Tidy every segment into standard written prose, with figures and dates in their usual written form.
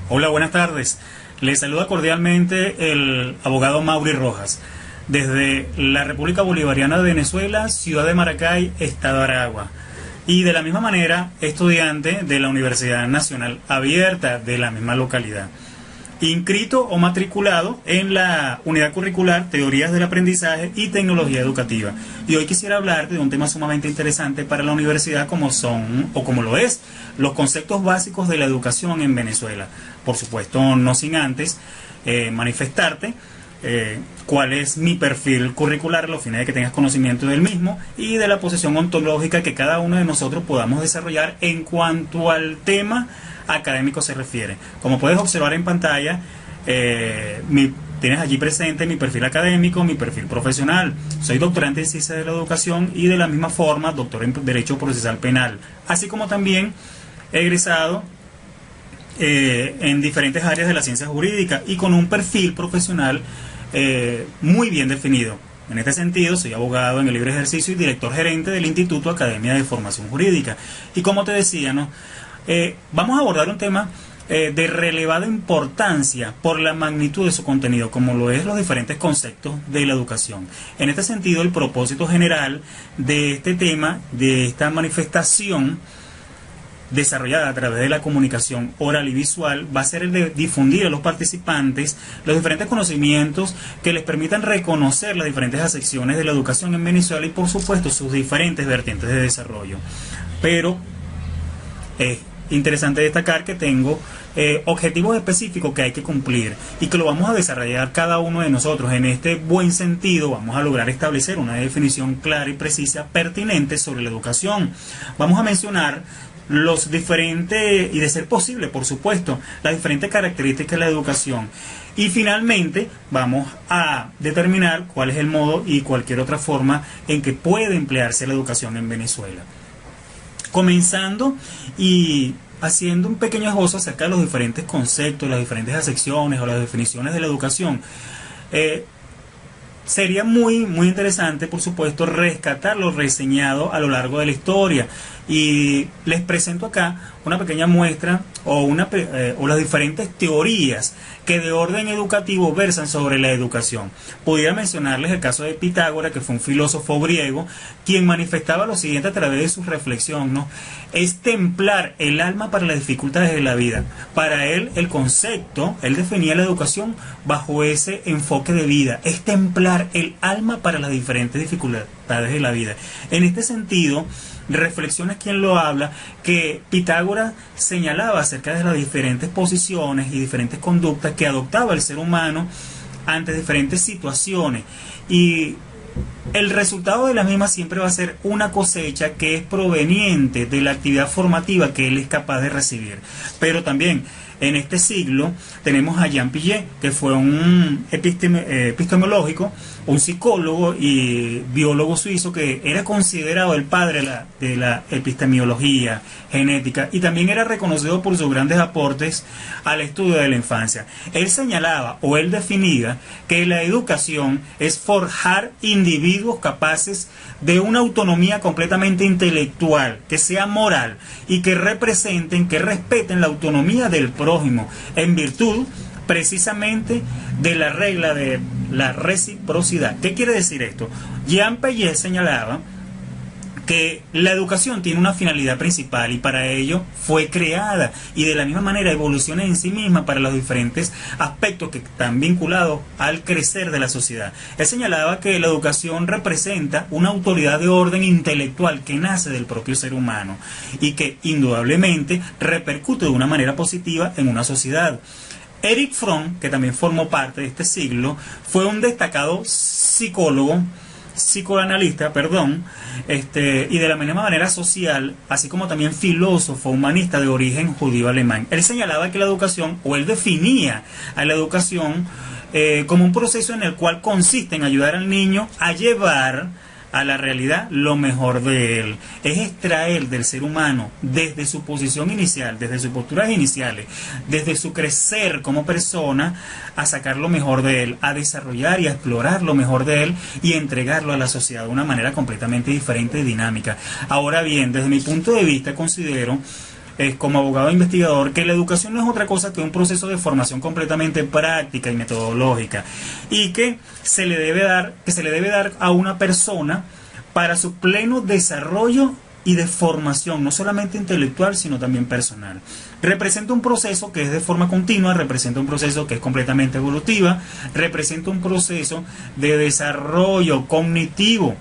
Hola, buenas tardes. Les saluda cordialmente el abogado Mauri Rojas, desde la República Bolivariana de Venezuela, ciudad de Maracay, estado de Aragua. Y de la misma manera, estudiante de la Universidad Nacional Abierta de la misma localidad. Inscrito o matriculado en la unidad curricular Teorías del Aprendizaje y Tecnología Educativa. Y hoy quisiera hablarte de un tema sumamente interesante para la universidad como son, o como lo es, los conceptos básicos de la educación en Venezuela. Por supuesto, no sin antes manifestarte cuál es mi perfil curricular a los fines de que tengas conocimiento del mismo y de la posición ontológica que cada uno de nosotros podamos desarrollar en cuanto al tema académico se refiere. Como puedes observar en pantalla, tienes allí presente mi perfil académico, mi perfil profesional. Soy doctorante en Ciencias de la Educación y de la misma forma doctor en Derecho Procesal Penal, así como también he egresado en diferentes áreas de la ciencia jurídica y con un perfil profesional muy bien definido. En este sentido, soy abogado en el libre ejercicio y director gerente del Instituto Academia de Formación Jurídica. Y como te decía, vamos a abordar un tema de relevada importancia por la magnitud de su contenido, como lo es los diferentes conceptos de la educación. En este sentido, el propósito general de este tema, de esta manifestación desarrollada a través de la comunicación oral y visual, va a ser el de difundir a los participantes los diferentes conocimientos que les permitan reconocer las diferentes acepciones de la educación en Venezuela y, por supuesto, sus diferentes vertientes de desarrollo. Pero es interesante destacar que tengo objetivos específicos que hay que cumplir y que lo vamos a desarrollar cada uno de nosotros. En este buen sentido vamos a lograr establecer una definición clara y precisa pertinente sobre la educación. Vamos a mencionar los diferentes, y de ser posible, por supuesto, las diferentes características de la educación. Y finalmente vamos a determinar cuál es el modo y cualquier otra forma en que puede emplearse la educación en Venezuela. Comenzando y haciendo un pequeño esbozo acerca de los diferentes conceptos, las diferentes acepciones o las definiciones de la educación. Sería muy interesante, por supuesto, rescatar lo reseñado a lo largo de la historia. Y les presento acá una pequeña muestra o las diferentes teorías que de orden educativo versan sobre la educación. Pudiera mencionarles el caso de Pitágoras, que fue un filósofo griego, quien manifestaba lo siguiente a través de su reflexión, ¿no? Es templar el alma para las dificultades de la vida. Para él, el concepto, él definía la educación bajo ese enfoque de vida. Es templar el alma para las diferentes dificultades de la vida. En este sentido, reflexiona quien lo habla, que Pitágoras señalaba acerca de las diferentes posiciones y diferentes conductas que adoptaba el ser humano ante diferentes situaciones, y el resultado de la misma siempre va a ser una cosecha que es proveniente de la actividad formativa que él es capaz de recibir. Pero también en este siglo tenemos a Jean Piaget, que fue un epistemológico, un psicólogo y biólogo suizo que era considerado el padre de la epistemología genética y también era reconocido por sus grandes aportes al estudio de la infancia. Él señalaba o él definía que la educación es forjar individuos capaces de una autonomía completamente intelectual, que sea moral y que representen, que respeten la autonomía del prójimo en virtud precisamente de la regla de la reciprocidad. ¿Qué quiere decir esto? Jean Piaget señalaba que la educación tiene una finalidad principal y para ello fue creada, y de la misma manera evoluciona en sí misma para los diferentes aspectos que están vinculados al crecer de la sociedad. Él señalaba que la educación representa una autoridad de orden intelectual que nace del propio ser humano y que indudablemente repercute de una manera positiva en una sociedad. Erich Fromm, que también formó parte de este siglo, fue un destacado psicoanalista, y de la misma manera social, así como también filósofo humanista de origen judío alemán. Él señalaba que la educación, o él definía a la educación como un proceso en el cual consiste en ayudar al niño a llevar a la realidad lo mejor de él. Es extraer del ser humano desde su posición inicial, desde sus posturas iniciales, desde su crecer como persona, a sacar lo mejor de él, a desarrollar y a explorar lo mejor de él y entregarlo a la sociedad de una manera completamente diferente y dinámica. Ahora bien, desde mi punto de vista considero como abogado investigador, que la educación no es otra cosa que un proceso de formación completamente práctica y metodológica, y que se le debe dar a una persona para su pleno desarrollo y de formación, no solamente intelectual, sino también personal. Representa un proceso que es de forma continua, representa un proceso que es completamente evolutiva, representa un proceso de desarrollo cognitivo.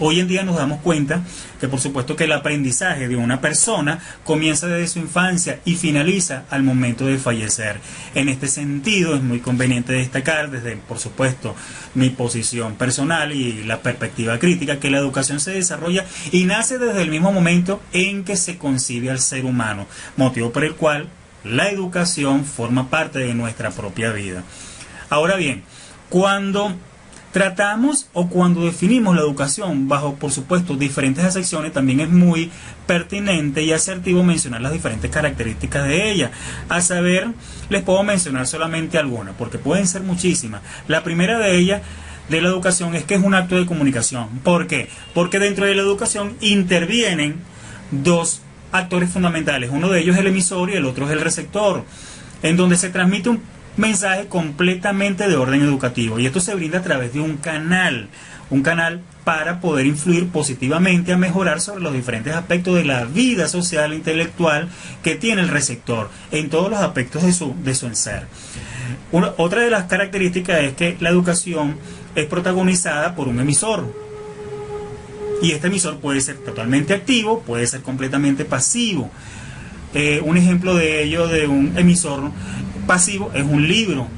Hoy en día nos damos cuenta que por supuesto que el aprendizaje de una persona comienza desde su infancia y finaliza al momento de fallecer. En este sentido es muy conveniente destacar desde por supuesto mi posición personal y la perspectiva crítica que la educación se desarrolla y nace desde el mismo momento en que se concibe al ser humano, motivo por el cual la educación forma parte de nuestra propia vida. Ahora bien, cuando tratamos o cuando definimos la educación bajo, por supuesto, diferentes acepciones, también es muy pertinente y asertivo mencionar las diferentes características de ella. A saber, les puedo mencionar solamente algunas, porque pueden ser muchísimas. La primera de ellas, de la educación, es que es un acto de comunicación. ¿Por qué? Porque dentro de la educación intervienen dos actores fundamentales. Uno de ellos es el emisor y el otro es el receptor, en donde se transmite un mensaje completamente de orden educativo, y esto se brinda a través de un canal para poder influir positivamente a mejorar sobre los diferentes aspectos de la vida social e intelectual que tiene el receptor en todos los aspectos de su ser. Otra de las características es que la educación es protagonizada por un emisor, y este emisor puede ser totalmente activo, puede ser completamente pasivo. Un ejemplo de ello, de un emisor pasivo, es un libro,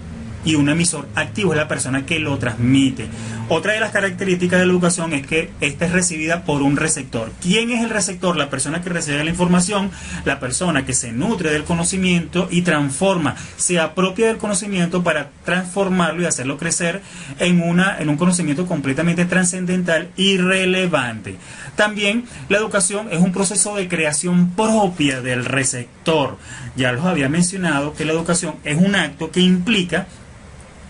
y un emisor activo es la persona que lo transmite. Otra de las características de la educación es que esta es recibida por un receptor. ¿Quién es el receptor? La persona que recibe la información, la persona que se nutre del conocimiento y transforma, se apropia del conocimiento para transformarlo y hacerlo crecer en un conocimiento completamente trascendental y relevante. También la educación es un proceso de creación propia del receptor. Ya los había mencionado que la educación es un acto que implica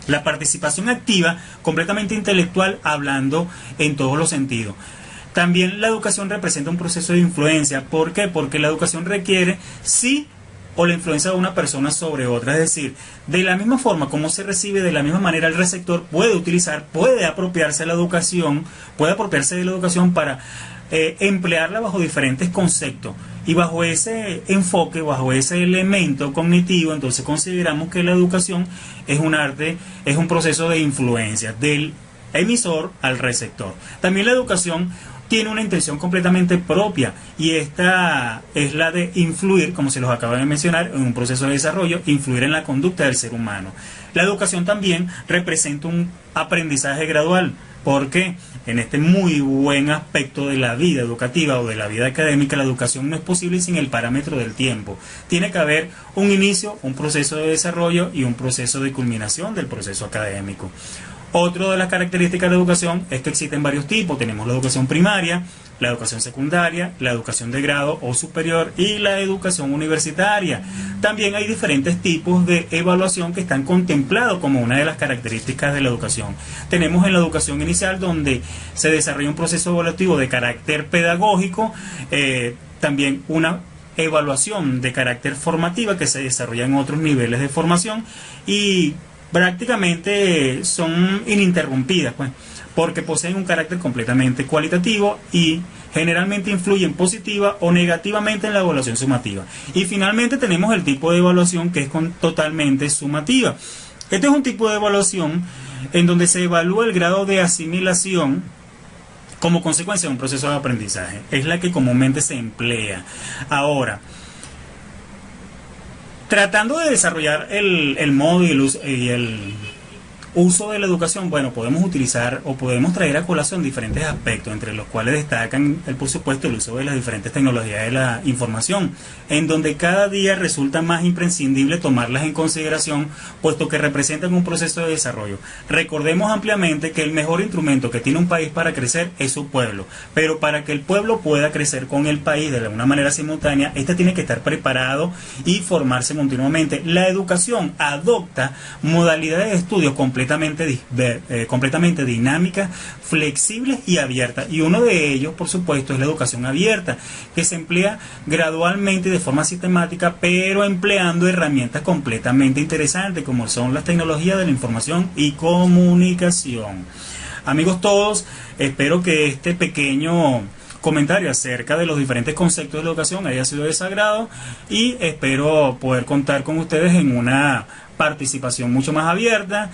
la participación activa, completamente intelectual, hablando en todos los sentidos. También la educación representa un proceso de influencia. ¿Por qué? Porque la educación requiere sí o la influencia de una persona sobre otra. Es decir, de la misma forma como se recibe, de la misma manera el receptor puede apropiarse de la educación para emplearla bajo diferentes conceptos. Y bajo ese enfoque, bajo ese elemento cognitivo, entonces consideramos que la educación es un arte, es un proceso de influencia del emisor al receptor. También la educación tiene una intención completamente propia, y esta es la de influir, como se los acabo de mencionar, en un proceso de desarrollo, influir en la conducta del ser humano. La educación también representa un aprendizaje gradual. Porque en este muy buen aspecto de la vida educativa o de la vida académica, la educación no es posible sin el parámetro del tiempo. Tiene que haber un inicio, un proceso de desarrollo y un proceso de culminación del proceso académico. Otra de las características de la educación es que existen varios tipos. Tenemos la educación primaria, la educación secundaria, la educación de grado o superior y la educación universitaria. También hay diferentes tipos de evaluación que están contemplados como una de las características de la educación. Tenemos en la educación inicial, donde se desarrolla un proceso evaluativo de carácter pedagógico, también una evaluación de carácter formativa que se desarrolla en otros niveles de formación, y prácticamente son ininterrumpidas, pues, porque poseen un carácter completamente cualitativo y generalmente influyen positiva o negativamente en la evaluación sumativa. Y finalmente tenemos el tipo de evaluación que es totalmente sumativa. Este es un tipo de evaluación en donde se evalúa el grado de asimilación como consecuencia de un proceso de aprendizaje. Es la que comúnmente se emplea. Ahora, tratando de desarrollar el modo y el uso de la educación, bueno, podemos utilizar o podemos traer a colación diferentes aspectos, entre los cuales destacan, por supuesto, el uso de las diferentes tecnologías de la información, en donde cada día resulta más imprescindible tomarlas en consideración, puesto que representan un proceso de desarrollo. Recordemos ampliamente que el mejor instrumento que tiene un país para crecer es su pueblo, pero para que el pueblo pueda crecer con el país de una manera simultánea, este tiene que estar preparado y formarse continuamente. La educación adopta modalidades de estudio completamente completamente dinámicas, flexibles y abiertas. Y uno de ellos, por supuesto, es la educación abierta, que se emplea gradualmente y de forma sistemática, pero empleando herramientas completamente interesantes, como son las tecnologías de la información y comunicación. Amigos todos, espero que este pequeño comentario acerca de los diferentes conceptos de la educación haya sido de sagrado, y espero poder contar con ustedes en una participación mucho más abierta,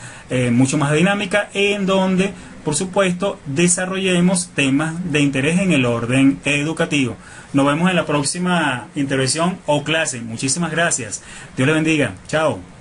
mucho más dinámica, en donde, por supuesto, desarrollemos temas de interés en el orden educativo. Nos vemos en la próxima intervención o clase. Muchísimas gracias. Dios les bendiga. Chao.